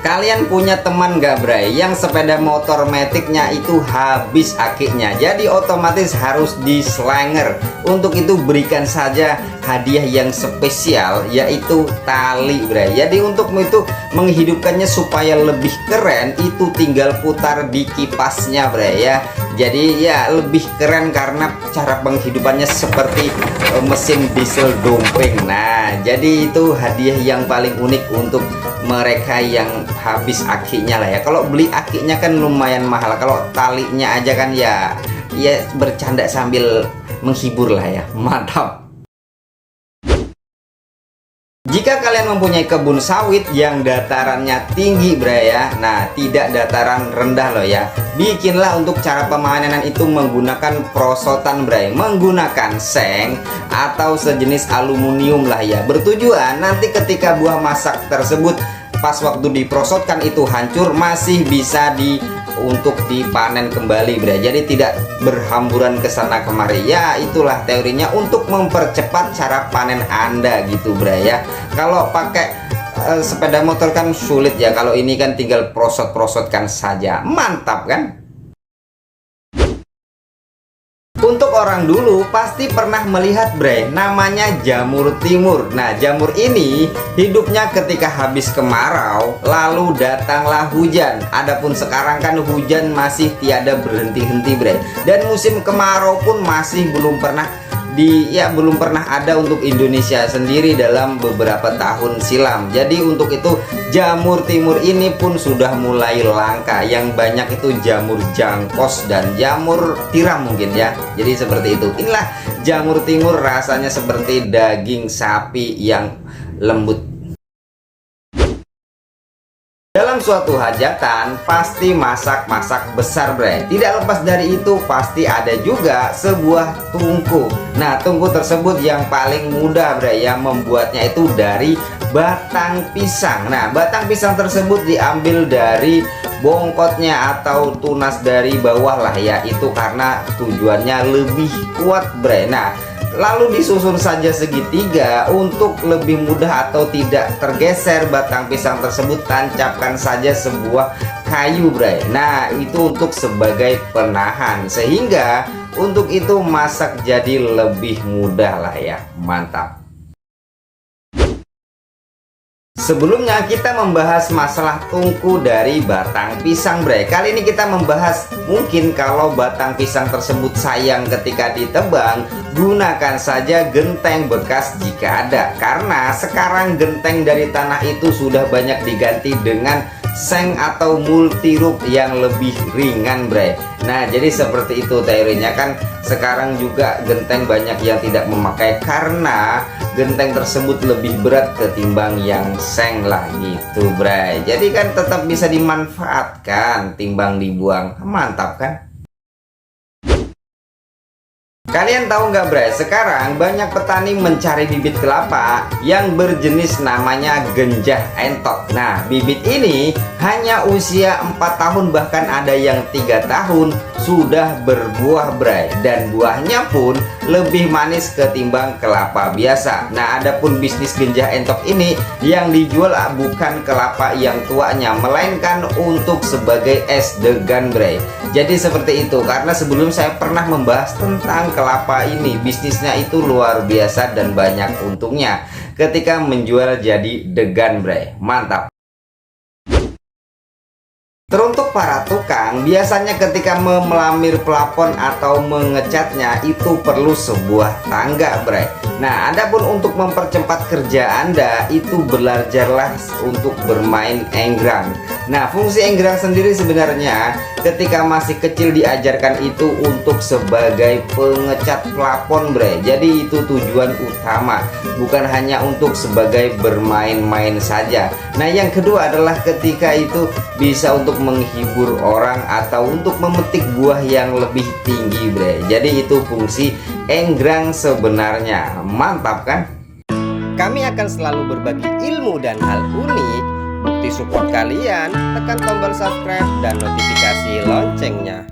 Kalian punya teman gak Bray yang sepeda motor metiknya itu habis akinya, jadi otomatis harus dislenger. Untuk itu berikan saja hadiah yang spesial, yaitu tali Bray. Jadi untuk itu menghidupkannya supaya lebih keren, itu tinggal putar di kipasnya Bray ya. Jadi ya lebih keren karena cara penghidupannya seperti mesin diesel dompeng. Nah jadi itu hadiah yang paling unik untuk mereka yang habis akinya lah ya. Kalau beli akinya kan lumayan mahal, kalau talinya aja kan ya bercanda sambil menghibur lah ya. Mantap. Jika kalian mempunyai kebun sawit yang datarannya tinggi Bray ya, nah tidak dataran rendah loh ya, bikinlah untuk cara pemanenan itu menggunakan perosotan Bray, menggunakan seng atau sejenis aluminium lah ya. Bertujuan nanti ketika buah masak tersebut pas waktu diprosotkan itu hancur, masih bisa untuk dipanen kembali Bray. Jadi tidak berhamburan ke sana kemari. Ya itulah teorinya untuk mempercepat cara panen Anda gitu Bray ya. Kalau pakai sepeda motor kan sulit ya, kalau ini kan tinggal prosot-prosotkan saja. Mantap kan? Untuk orang dulu pasti pernah melihat Bray, namanya jamur timur. Nah jamur ini hidupnya ketika habis kemarau, lalu datanglah hujan. Adapun sekarang kan hujan masih tiada berhenti-henti Bray, dan musim kemarau pun masih belum pernah ada untuk Indonesia sendiri dalam beberapa tahun silam. Jadi untuk itu jamur timur ini pun sudah mulai langka. Yang banyak itu jamur jangkos dan jamur tiram mungkin ya. Jadi seperti itu. Inilah jamur timur, rasanya seperti daging sapi yang lembut. Dalam suatu hajatan pasti masak-masak besar Bray. Tidak lepas dari itu pasti ada juga sebuah tungku. Nah tungku tersebut yang paling mudah Bray ya membuatnya itu dari batang pisang. Nah batang pisang tersebut diambil dari bongkotnya atau tunas dari bawah lah ya. Itu karena tujuannya lebih kuat Bray. Nah lalu disusun saja segitiga untuk lebih mudah atau tidak tergeser batang pisang tersebut, tancapkan saja sebuah kayu Bray. Nah itu untuk sebagai penahan, sehingga untuk itu masak jadi lebih mudah lah ya. Mantap. Sebelumnya kita membahas masalah tungku dari batang pisang Bray. Kali ini kita membahas mungkin kalau batang pisang tersebut sayang ketika ditebang, gunakan saja genteng bekas jika ada. Karena sekarang genteng dari tanah itu sudah banyak diganti dengan seng atau multiroot yang lebih ringan Bray. Nah jadi seperti itu teorinya kan. Sekarang juga genteng banyak yang tidak memakai karena genteng tersebut lebih berat ketimbang yang seng lah gitu Bray. Jadi kan tetap bisa dimanfaatkan timbang dibuang. Mantap kan? Kalian tahu nggak Bray, sekarang banyak petani mencari bibit kelapa yang berjenis namanya genjah entok. Nah bibit ini hanya usia 4 tahun, bahkan ada yang 3 tahun sudah berbuah Bray, dan buahnya pun lebih manis ketimbang kelapa biasa. Nah adapun bisnis genjah entok ini yang dijual bukan kelapa yang tuanya, melainkan untuk sebagai es degan Bray. Jadi seperti itu, karena sebelum saya pernah membahas tentang kelapa ini, bisnisnya itu luar biasa dan banyak untungnya ketika menjual jadi degan Bray. Mantap. Teruntuk para tukang, biasanya ketika memelamir plafon atau mengecatnya itu perlu sebuah tangga Bray. Nah adapun untuk mempercepat kerja Anda itu belajarlah untuk bermain enggrang. Nah fungsi enggrang sendiri sebenarnya ketika masih kecil diajarkan itu untuk sebagai pengecat plafon Bray. Jadi itu tujuan utama, bukan hanya untuk sebagai bermain-main saja. Nah yang kedua adalah ketika itu bisa untuk menghibur orang atau untuk memetik buah yang lebih tinggi Bray. Jadi itu fungsi enggrang sebenarnya. Mantap kan? Kami akan selalu berbagi ilmu dan hal unik. Bukti support kalian, tekan tombol subscribe dan notifikasi loncengnya.